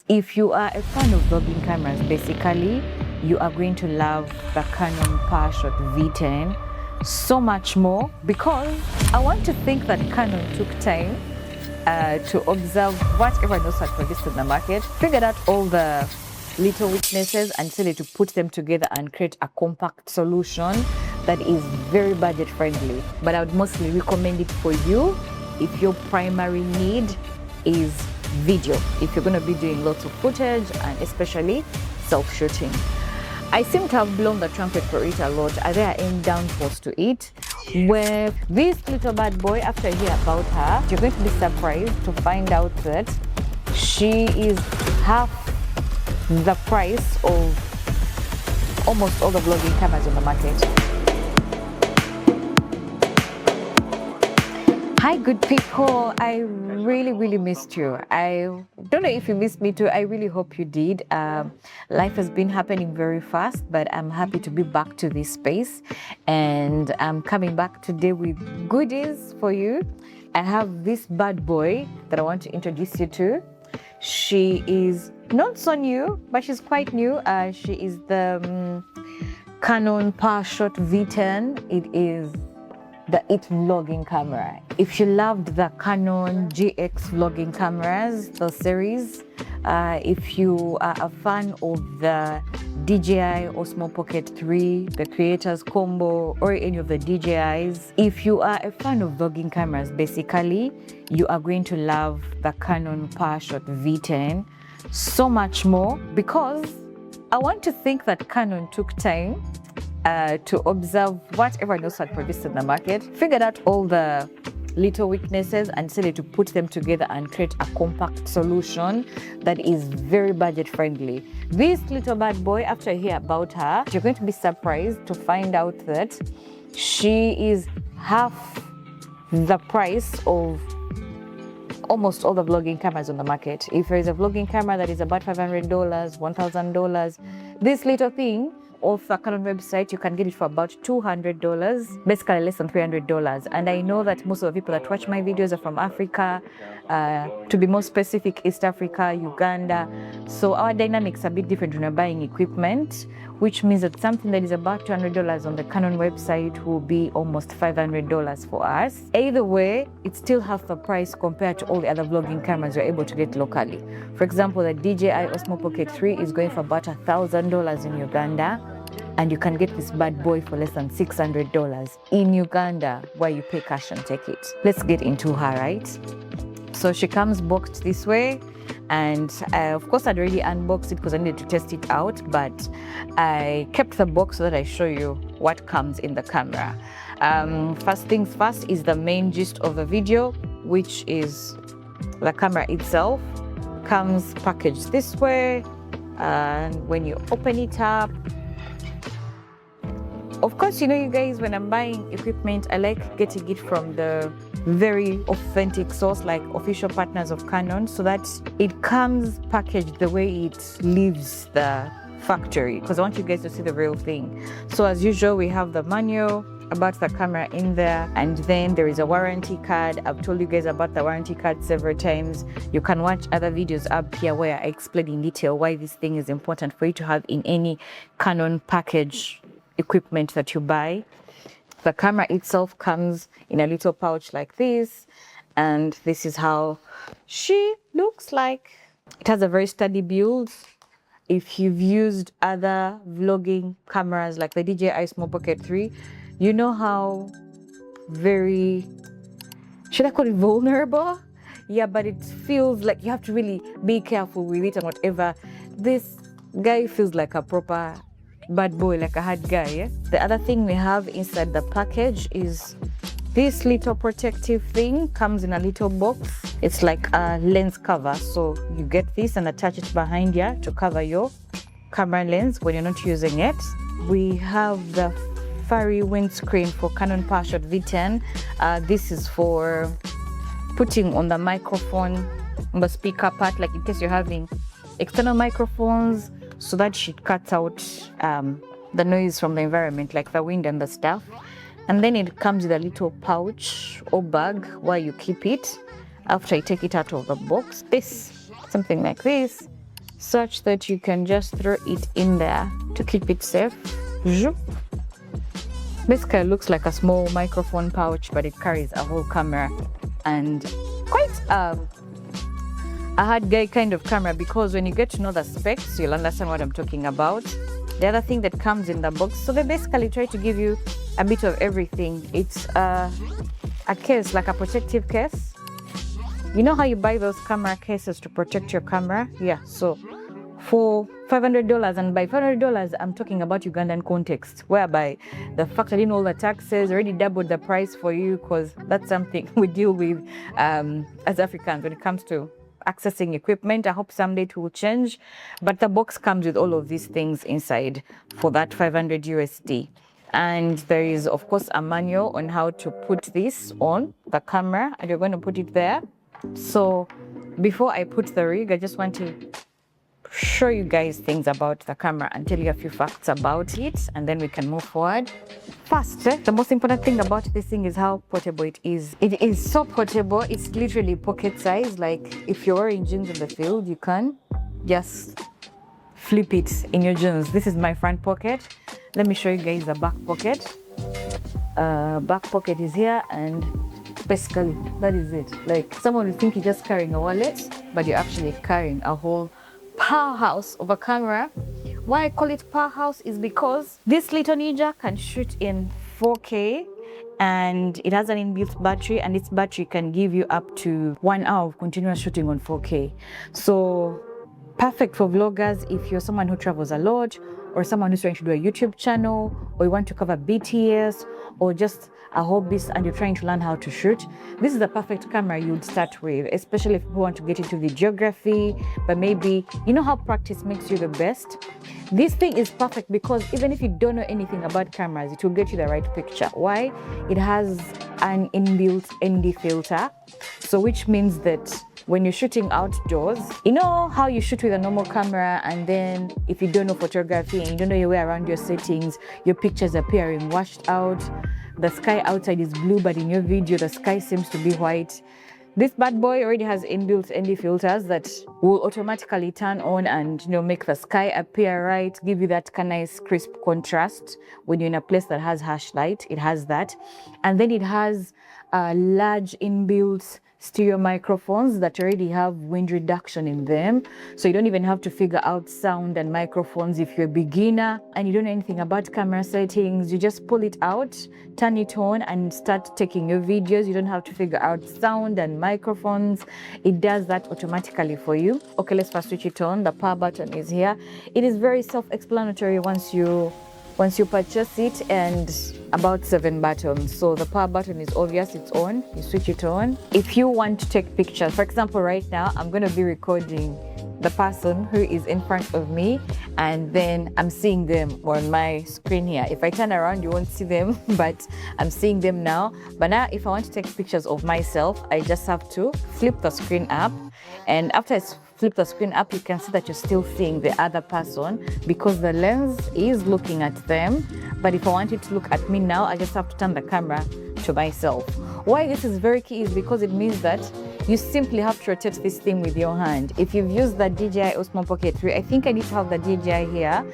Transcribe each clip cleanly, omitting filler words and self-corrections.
If you are a fan of vlogging cameras, basically, you are going to love the Canon Powershot v10 so much more, because I want to think that Canon took time to observe what everyone else had produced in the market, figured out all the little weaknesses and decided to put them together and create a compact solution that is very budget friendly. But I would mostly recommend it for you if your primary need is video, if you're going to be doing lots of footage and especially self-shooting. I seem to have blown the trumpet for it a lot. There are any downfalls to it, where this little bad boy, after you hear about her, you're going to be surprised to find out that she is half the price of almost all the vlogging cameras on the market. Hi, good people. I really missed you. I don't know if you missed me too. I really hope you did. Life has been happening very fast, but I'm happy to be back to this space, and I'm coming back today with goodies for you. I have this bad boy that I want to introduce you to. She is not so new, but she's quite new. She is the Canon Powershot v10. It is the vlogging camera. If you loved the Canon GX vlogging cameras, the series, if you are a fan of the DJI Osmo Pocket 3, the Creators Combo, or any of the DJIs, if you are a fan of vlogging cameras, basically, you are going to love the Canon Powershot v10 so much more, because I want to think that Canon took time to observe what everyone else had produced in the market, figured out all the little weaknesses and decided to put them together and create a compact solution that is very budget friendly. This little bad boy, after you hear about her, you're going to be surprised to find out that she is half the price of almost all the vlogging cameras on the market. If there is a vlogging camera that is about $500, $1,000, this little thing off the Canon website, you can get it for about $200, basically less than $300. And I know that most of the people that watch my videos are from Africa, to be more specific, East Africa, Uganda. So our dynamics are a bit different when you're buying equipment, which means that something that is about $200 on the Canon website will be almost $500 for us. Either way, it's still half the price compared to all the other vlogging cameras you're able to get locally. For example, the DJI Osmo Pocket 3 is going for about $1,000 in Uganda, and you can get this bad boy for less than $600 in Uganda, where you pay cash and take it. Let's get into her, right? So she comes boxed this way, and of course I'd already unboxed it because I needed to test it out, but I kept the box so that I show you what comes in the camera. First things first is the main gist of the video, which is the camera itself. Comes packaged this way, and when you open it up, of course, you know, you guys, when I'm buying equipment, I like getting it from the very authentic source, like official partners of Canon, so that it comes packaged the way it leaves the factory, because I want you guys to see the real thing. So as usual, we have the manual about the camera in there, and then there is a warranty card. I've told you guys about the warranty card several times. You can watch other videos up here where I explain in detail why this thing is important for you to have in any Canon package equipment that you buy. The camera itself comes in a little pouch like this, and this is how she looks like. It has a very sturdy build. If you've used other vlogging cameras like the DJI Osmo Pocket 3, you know how very, should I call it vulnerable? Yeah, but it feels like you have to really be careful with it and whatever. This guy feels like a proper bad boy, like a hard guy. Yeah? The other thing we have inside the package is this little protective thing. Comes in a little box. It's like a lens cover, so you get this and attach it behind you to cover your camera lens when you're not using it. We have the furry windscreen for Canon Powershot v10. This is for putting on the microphone, on the speaker part, like in case you're having external microphones, so that she cuts out the noise from the environment, like the wind and the stuff. And then it comes with a little pouch or bag where you keep it after you take it out of the box. This, something like this. such that you can just throw it in there to keep it safe. Basically, it looks like a small microphone pouch, but it carries a whole camera, and quite a hard guy kind of camera, because when you get to know the specs, you'll understand what I'm talking about. The other thing that comes in the box, so they basically try to give you a bit of everything. It's a case, like a protective case. You know how you buy those camera cases to protect your camera? Yeah, so for $500, and by $500, I'm talking about Ugandan context, whereby the factored in all the taxes already doubled the price for you, because that's something we deal with as Africans when it comes to accessing equipment. I hope someday it will change, but the box comes with all of these things inside for that 500 USD. And there is, of course, a manual on how to put this on the camera, and you're going to put it there. So before I put the rig, I just want to show you guys things about the camera and tell you a few facts about it, and then we can move forward. First, the most important thing about this thing is how portable it is. It is so portable, it's literally pocket size. Like if you're wearing jeans in the field, you can just flip it in your jeans. This is my front pocket. Let me show you guys the back pocket. Back pocket is here, and basically that is it. Like someone would think you're just carrying a wallet, but you're actually carrying a whole powerhouse of a camera. Why I call it powerhouse is because this little ninja can shoot in 4K, and it has an inbuilt battery, and its battery can give you up to 1 hour of continuous shooting on 4K. So perfect for vloggers if you're someone who travels a lot, or someone who's trying to do a YouTube channel, or you want to cover BTS, or just a hobbyist and you're trying to learn how to shoot. This is the perfect camera you would start with, especially if you want to get into videography, but maybe you know how practice makes you the best. This thing is perfect because even if you don't know anything about cameras, it will get you the right picture. Why? It has an inbuilt ND filter, so which means that when you're shooting outdoors, you know how you shoot with a normal camera, and then if you don't know photography and you don't know your way around your settings, your pictures appearing washed out. The sky outside is blue, but in your video, the sky seems to be white. This bad boy already has inbuilt ND filters that will automatically turn on and make the sky appear right, give you that kind of nice crisp contrast when you're in a place that has harsh light. It has that, and then it has large inbuilt stereo microphones that already have wind reduction in them, so you don't even have to figure out sound and microphones. If you're a beginner and you don't know anything about camera settings, you just pull it out, turn it on, and start taking your videos. You don't have to figure out sound and microphones. It does that automatically for you. Okay, let's first switch it on. The power button is here. It is very self-explanatory once you purchase it, and about 7 buttons. So the power button is obvious, it's on, you switch it on. If you want to take pictures, for example, right now, I'm going to be recording the person who is in front of me, and then I'm seeing them on my screen here. If I turn around, you won't see them, but I'm seeing them now. But now, if I want to take pictures of myself, I just have to flip the screen up, and after I flip the screen up, you can see that you're still seeing the other person because the lens is looking at them. But if I want it to look at me now, I just have to turn the camera to myself. Why this is very key is because it means that you simply have to rotate this thing with your hand. If you've used the DJI Osmo Pocket 3, I think I need to have the DJI here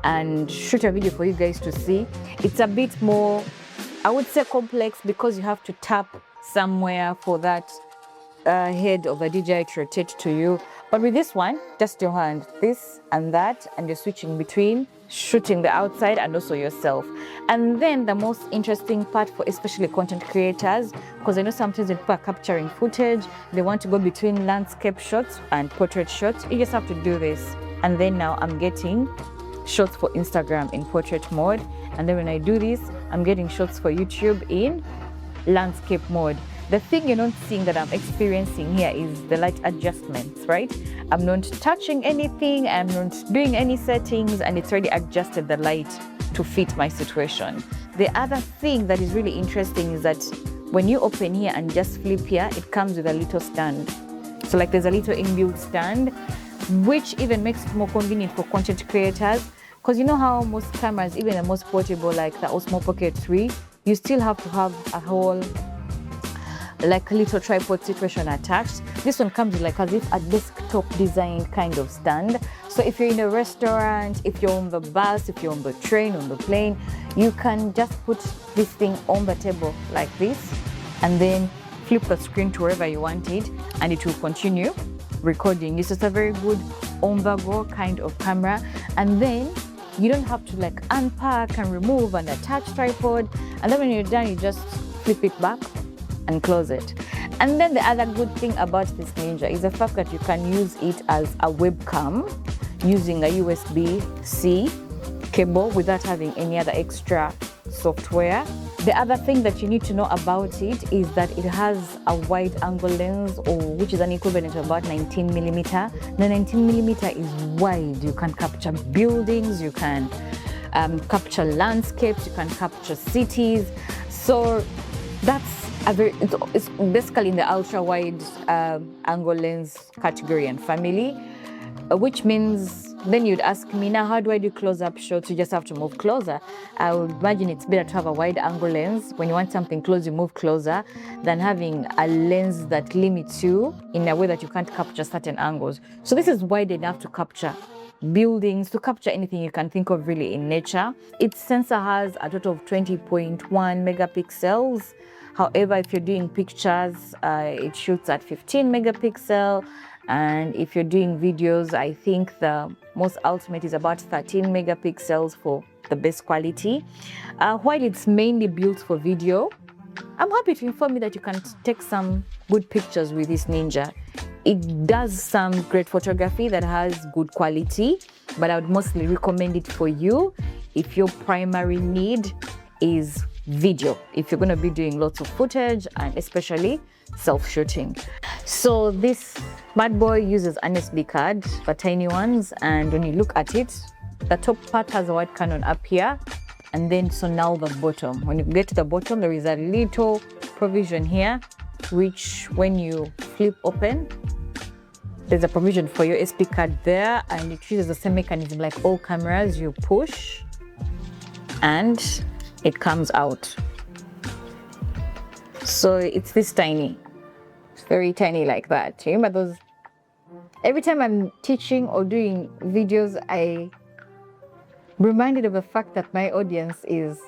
and shoot a video for you guys to see. It's a bit more, I would say, complex because you have to tap somewhere for that head of the DJI to rotate to you. But with this one, just your hand, this and that, and you're switching between shooting the outside and also yourself. And then the most interesting part for especially content creators, because I know sometimes when people are capturing footage, they want to go between landscape shots and portrait shots. You just have to do this. And then now I'm getting shots for Instagram in portrait mode. And then when I do this, I'm getting shots for YouTube in landscape mode. The thing you're not seeing that I'm experiencing here is the light adjustments, right? I'm not touching anything, I'm not doing any settings, and it's already adjusted the light to fit my situation. The other thing that is really interesting is that when you open here and just flip here, it comes with a little stand. So like there's a little inbuilt stand, which even makes it more convenient for content creators. Because you know how most cameras, even the most portable like the Osmo Pocket 3, you still have to have a whole like little tripod situation attached. This one comes with like as if a desktop laptop designed kind of stand. So if you're in a restaurant, if you're on the bus, if you're on the train, on the plane, you can just put this thing on the table like this and then flip the screen to wherever you want it, and it will continue recording. It's just a very good on-the-go kind of camera, and then you don't have to like unpack and remove and attach tripod, and then when you're done, you just flip it back and close it. And then the other good thing about this Ninja is the fact that you can use it as a webcam using a USB-C cable without having any other extra software. The other thing that you need to know about it is that it has a wide angle lens, or which is an equivalent to about 19 millimeter. The 19 millimeter is wide. You can capture buildings, you can capture landscapes, you can capture cities. So that's it's basically in the ultra wide angle lens category and family, which means then you'd ask me, now how do I do close-up shots? You just have to move closer. I would imagine it's better to have a wide angle lens. When you want something close, you move closer than having a lens that limits you in a way that you can't capture certain angles. So this is wide enough to capture buildings, to capture anything you can think of really in nature. Its sensor has a total of 20.1 megapixels. However, if you're doing pictures, it shoots at 15 megapixel. And if you're doing videos, I think the most ultimate is about 13 megapixels for the best quality. While it's mainly built for video, I'm happy to inform you that you can take some good pictures with this Ninja. It does some great photography that has good quality, but I would mostly recommend it for you if your primary need is video, if you're going to be doing lots of footage and especially self-shooting. So this bad boy uses an SD card, for tiny ones, and when you look at it, the top part has a white Canon up here, and then so now the bottom. When you get to the bottom, there is a little provision here, which when you flip open, there's a provision for your SD card there, and it uses the same mechanism like all cameras. You push and it comes out. So it's this tiny. It's very tiny like that. You remember those? Every time I'm teaching or doing videos, I reminded of the fact that my audience is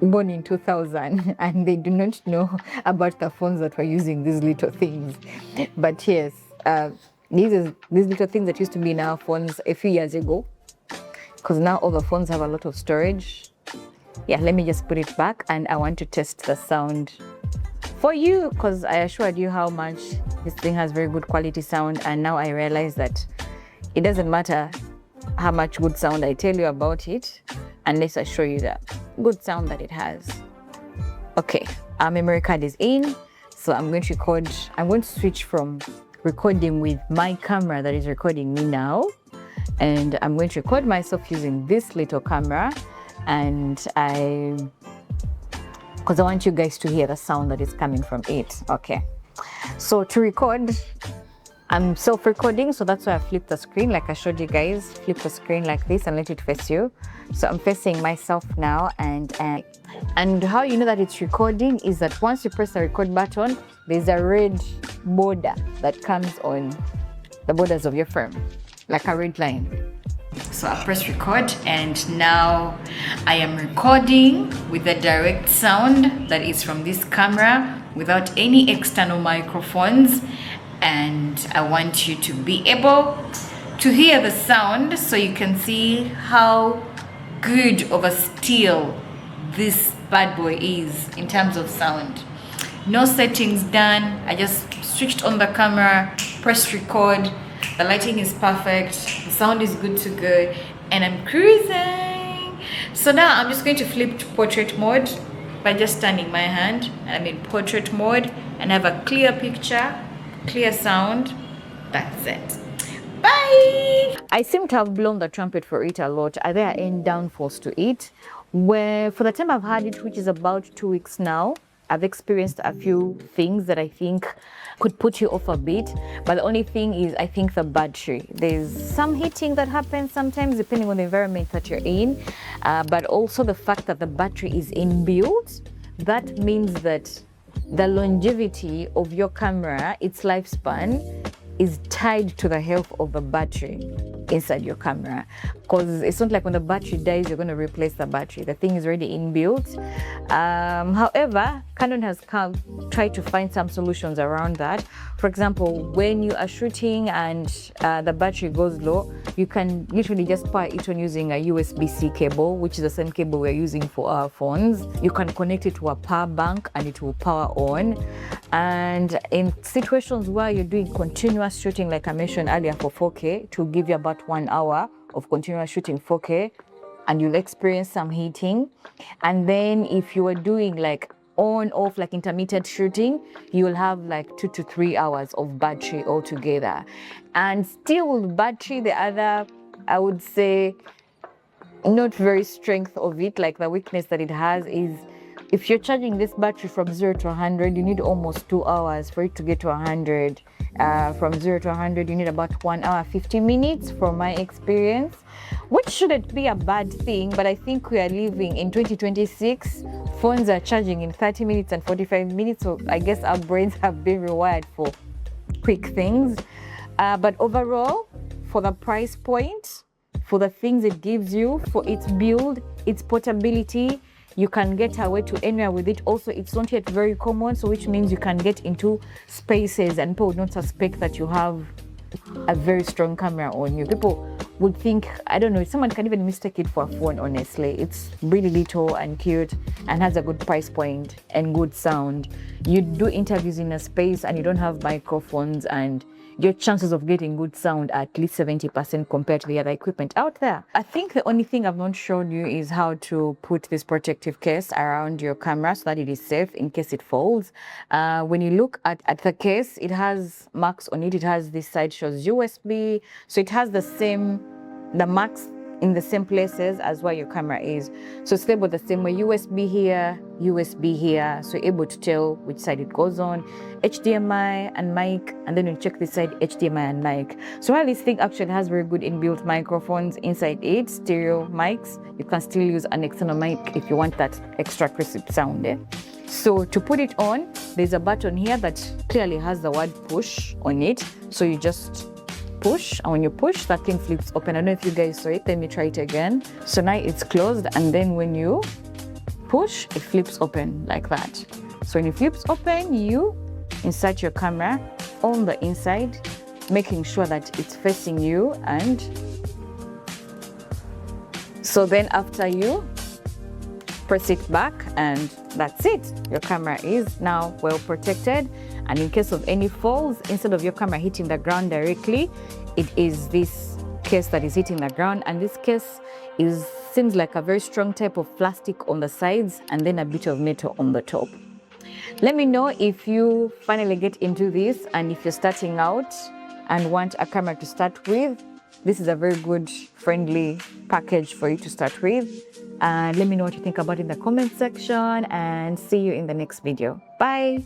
born in 2000 and they do not know about the phones that were using these little things. But yes, these little things that used to be in our phones a few years ago, because now all the phones have a lot of storage. Yeah, let me just put it back, and I want to test the sound for you, because I assured you how much this thing has very good quality sound, and now I realize that it doesn't matter how much good sound I tell you about it unless I show you the good sound that it has. Okay, our memory card is in, so I'm going to switch from recording with my camera that is recording me now, and I'm going to record myself using this little camera, and because I want you guys to hear the sound that is coming from it. Okay, so to record, I'm self-recording, so that's why I flipped the screen like I showed you guys. Flip the screen like this and let it face you. So I'm facing myself now, and how you know that it's recording is that once you press the record button, there's a red border that comes on the borders of your frame, like a red line. So I press record, and now I am recording with the direct sound that is from this camera without any external microphones, and I want you to be able to hear the sound so you can see how good of a steal this bad boy is in terms of sound. No settings done, I just switched on the camera, pressed record. The lighting is perfect, the sound is good to go, and I'm cruising. So now I'm just going to flip to portrait mode by just turning my hand, and I'm in portrait mode and have a clear picture, clear sound. That's it. Bye! I seem to have blown the trumpet for it a lot. There are any downfalls to it? Where for the time I've had it, which is about 2 weeks now, I've experienced a few things that I think could put you off a bit, but the only thing is I think the battery. There's some heating that happens sometimes depending on the environment that you're in, but also the fact that the battery is inbuilt. That means that the longevity of your camera, its lifespan, is tied to the health of the battery inside your camera, because it's not like when the battery dies you're going to replace the battery. The thing is already inbuilt. However, Canon has tried to find some solutions around that. For example, when you are shooting and the battery goes low, you can literally just power it on using a USB-C cable, which is the same cable we're using for our phones. You can connect it to a power bank and it will power on. And in situations where you're doing continuous shooting, like I mentioned earlier, for 4K, it will give you about 1 hour of continuous shooting 4K, and you'll experience some heating. And then if you are doing like on off, like intermittent shooting, you'll have like 2 to 3 hours of battery altogether. And still with battery, the other, I would say, not very strength of it, like the weakness that it has is, if you're charging this battery from 0 to 100, you need almost 2 hours for it to get to 100. From 0 to 100, you need about 1 hour 50 minutes from my experience, which shouldn't be a bad thing. But I think we are living in 2026. Phones are charging in 30 minutes and 45 minutes. So I guess our brains have been rewired for quick things. But overall, for the price point, for the things it gives you, for its build, its portability, you can get away to anywhere with it. Also, it's not yet very common, so which means you can get into spaces and people would not suspect that you have a very strong camera on you. People would think, I don't know, someone can even mistake it for a phone, honestly. It's really little and cute and has a good price point and good sound. You do interviews in a space and you don't have microphones, and your chances of getting good sound are at least 70% compared to the other equipment out there. I think the only thing I've not shown you is how to put this protective case around your camera so that it is safe in case it falls. When you look at the case, it has marks on it. It has this side shows USB. So it has the marks in the same places as where your camera is. So it's labeled the same way, USB here. So you're able to tell which side it goes on, HDMI and mic, and then you check this side, HDMI and mic. So while this thing actually has very good inbuilt microphones inside it, stereo mics, you can still use an external mic if you want that extra crisp sound there. So to put it on, there's a button here that clearly has the word push on it. So you just push, and when you push, that thing flips open. I don't know if you guys saw it. Let me try it again. So now it's closed, and then when you push, it flips open like that. So when it flips open, you insert your camera on the inside, making sure that it's facing you. And so then after you press it back, and that's it. Your camera is now well protected. And in case of any falls, instead of your camera hitting the ground directly, it is this case that is hitting the ground. And this case seems like a very strong type of plastic on the sides and then a bit of metal on the top. Let me know if you finally get into this, and if you're starting out and want a camera to start with, this is a very good, friendly package for you to start with. Let me know what you think about it in the comment section, and see you in the next video. Bye.